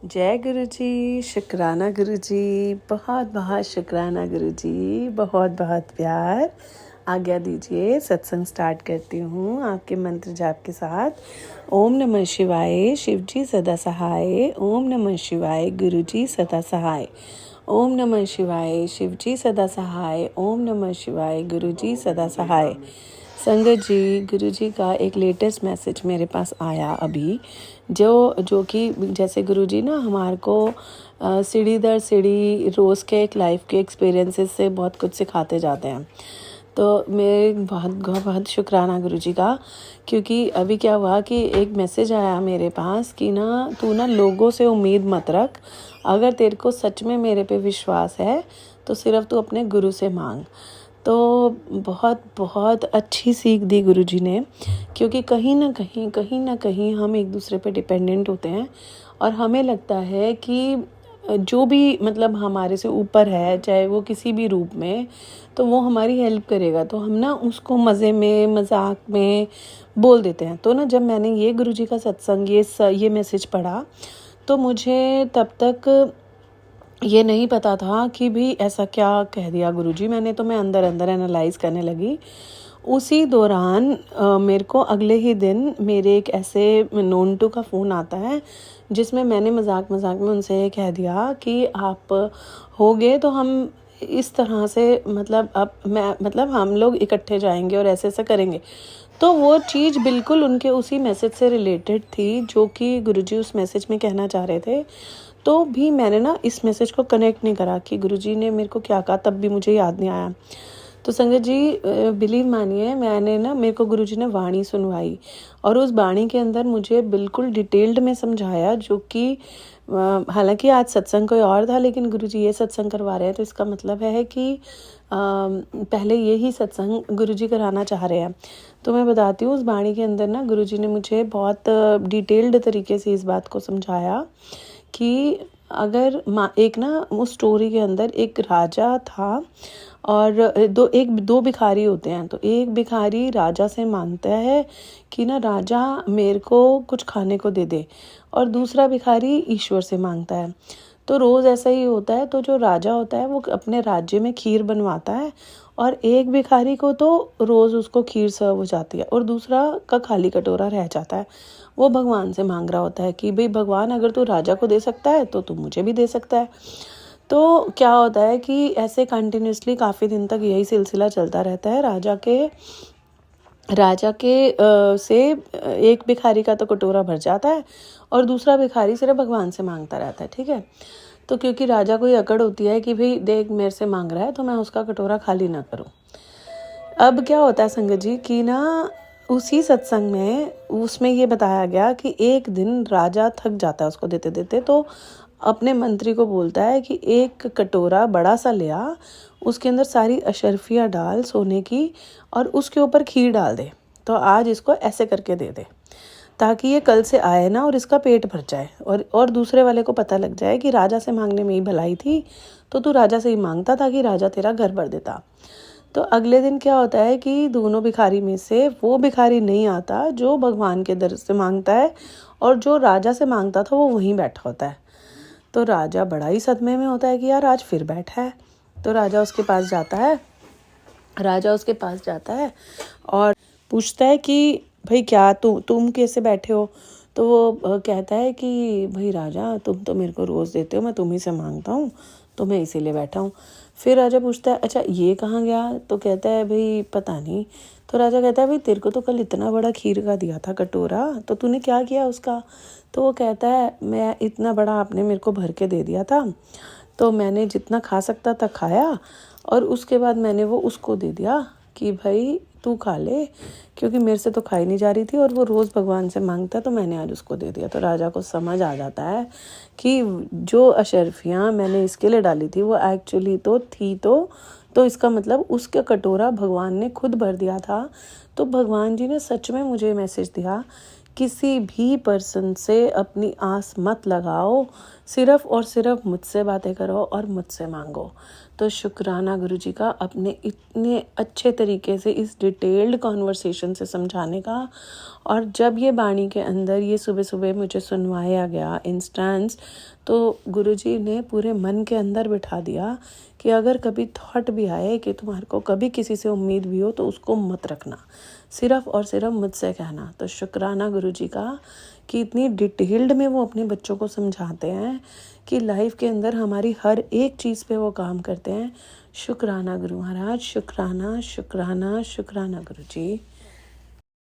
जय गुरु जी, शुक्राना गुरु जी, बहुत बहुत शुक्राना गुरु जी, बहुत बहुत प्यार। आज्ञा दीजिए, सत्संग स्टार्ट करती हूँ आपके मंत्र जाप के साथ। ओम नमः शिवाय, शिव जी सदा सहाय। ओम नमः शिवाय, गुरु जी सदा सहाय। ओम नमः शिवाय, शिव जी सदा सहाय। ओम नमः शिवाय, गुरु जी सदा सहाय। संगत जी, गुरु जी का एक लेटेस्ट मैसेज मेरे पास आया अभी, जो कि जैसे गुरु जी ना हमारे को सीढ़ी दर सीढ़ी रोज़ के एक लाइफ के एक्सपीरियंसेस से बहुत कुछ सिखाते जाते हैं। तो मेरे बहुत बहुत शुक्राना गुरु जी का, क्योंकि अभी क्या हुआ कि एक मैसेज आया मेरे पास कि ना तू ना लोगों से उम्मीद मत रख, अगर तेरे को सच में मेरे पे विश्वास है तो सिर्फ तू अपने गुरु से मांग। तो बहुत बहुत अच्छी सीख दी गुरुजी ने, क्योंकि कहीं ना कहीं हम एक दूसरे पे डिपेंडेंट होते हैं और हमें लगता है कि जो भी मतलब हमारे से ऊपर है, चाहे वो किसी भी रूप में, तो वो हमारी हेल्प करेगा, तो हम ना उसको मज़े में मजाक में बोल देते हैं। तो ना जब मैंने ये गुरुजी का सत्संग ये मैसेज पढ़ा, तो मुझे तब तक ये नहीं पता था कि भी ऐसा क्या कह दिया गुरुजी। मैं अंदर अंदर एनालाइज करने लगी। उसी दौरान मेरे को अगले ही दिन मेरे एक ऐसे नोन टू का फ़ोन आता है, जिसमें मैंने मजाक में उनसे कह दिया कि आप होगे तो हम इस तरह से मतलब हम लोग इकट्ठे जाएंगे और ऐसे ऐसे करेंगे। तो वो चीज़ बिल्कुल उनके उसी मैसेज से रिलेटेड थी जो कि गुरुजी उस मैसेज में कहना चाह रहे थे। तो भी मैंने ना इस मैसेज को कनेक्ट नहीं करा कि गुरुजी ने मेरे को क्या कहा, तब भी मुझे याद नहीं आया। तो संगत जी, बिलीव मानिए, मेरे को गुरुजी ने वाणी सुनवाई और उस वाणी के अंदर मुझे बिल्कुल डिटेल्ड में समझाया, जो कि हालांकि आज सत्संग कोई और था, लेकिन गुरुजी ये सत्संग करवा रहे हैं, तो इसका मतलब है कि पहले यही सत्संग गुरुजी कराना चाह रहे हैं। तो मैं बताती हूँ, उस वाणी के अंदर ना गुरुजी ने मुझे बहुत डिटेल्ड तरीके से इस बात को समझाया कि अगर एक ना उस स्टोरी के अंदर एक राजा था और दो भिखारी होते हैं। तो एक भिखारी राजा से मांगता है कि ना राजा मेरे को कुछ खाने को दे दे, और दूसरा भिखारी ईश्वर से मांगता है। तो रोज़ ऐसा ही होता है। तो जो राजा होता है वो अपने राज्य में खीर बनवाता है, और एक भिखारी को तो रोज़ उसको खीर सर्व हो जाती है और दूसरा का खाली कटोरा रह जाता है। वो भगवान से मांग रहा होता है कि भाई भगवान, अगर तू राजा को दे सकता है तो तू मुझे भी दे सकता है। तो क्या होता है कि ऐसे कंटिन्यूसली काफ़ी दिन तक यही सिलसिला चलता रहता है। राजा के से एक भिखारी का तो कटोरा भर जाता है और दूसरा भिखारी सिर्फ भगवान से मांगता रहता है। ठीक है। तो क्योंकि राजा को ये अकड़ होती है कि भाई देख, मेरे से मांग रहा है तो मैं उसका कटोरा खाली ना करूं। अब क्या होता है संगत जी कि ना उसी सत्संग में उसमें ये बताया गया कि एक दिन राजा थक जाता है उसको देते देते, तो अपने मंत्री को बोलता है कि एक कटोरा बड़ा सा ले आ, उसके अंदर सारी अशर्फियाँ डाल सोने की, और उसके ऊपर खीर डाल दे। तो आज इसको ऐसे करके दे दे, ताकि ये कल से आए ना और इसका पेट भर जाए, और दूसरे वाले को पता लग जाए कि राजा से मांगने में ही भलाई थी, तो तू राजा से ही मांगता ताकि राजा तेरा घर भर देता। तो अगले दिन क्या होता है कि दोनों भिखारी में से वो भिखारी नहीं आता जो भगवान के दर से मांगता है, और जो राजा से मांगता था वो वहीं बैठा होता है। तो राजा बड़ा ही सदमे में होता है कि यार आज फिर बैठा है। तो राजा उसके पास जाता है और पूछता है कि भाई क्या तुम कैसे बैठे हो। तो वो कहता है कि भाई राजा, तुम तो मेरे को रोज़ देते हो, मैं तुम्ही से मांगता हूँ, तो मैं इसीलिए बैठा हूँ। फिर राजा पूछता है अच्छा ये कहाँ गया। तो कहता है भाई पता नहीं। तो राजा कहता है भाई तेरे को तो कल इतना बड़ा खीर का दिया था कटोरा, तो तूने क्या किया उसका। तो वो कहता है मैं इतना बड़ा आपने मेरे को भर के दे दिया था, तो मैंने जितना खा सकता था खाया, और उसके बाद मैंने वो उसको दे दिया कि भाई तू खा ले, क्योंकि मेरे से तो खाई नहीं जा रही थी और वो रोज़ भगवान से मांगता, तो मैंने आज उसको दे दिया। तो राजा को समझ आ जाता है कि जो अशर्फियाँ मैंने इसके लिए डाली थी वो एक्चुअली तो थी, तो इसका मतलब उसका कटोरा भगवान ने खुद भर दिया था। तो भगवान जी ने सच में मुझे मैसेज दिया, किसी भी पर्सन से अपनी आस मत लगाओ, सिर्फ और सिर्फ मुझसे बातें करो और मुझसे मांगो। तो शुक्राना गुरुजी का अपने इतने अच्छे तरीके से इस डिटेल्ड कॉन्वर्सेशन से समझाने का। और जब ये बाणी के अंदर ये सुबह सुबह मुझे सुनवाया गया इंस्टेंस, तो गुरुजी ने पूरे मन के अंदर बिठा दिया कि अगर कभी थॉट भी आए कि तुम्हारे को कभी किसी से उम्मीद भी हो तो उसको मत रखना, सिर्फ और सिर्फ मुझसे कहना। तो शुक्राना गुरुजी का कि इतनी डिटेल्ड में वो अपने बच्चों को समझाते हैं कि लाइफ के अंदर हमारी हर एक चीज़ पे वो काम करते हैं। शुक्राना गुरु महाराज, शुक्राना शुक्राना शुक्राना गुरुजी।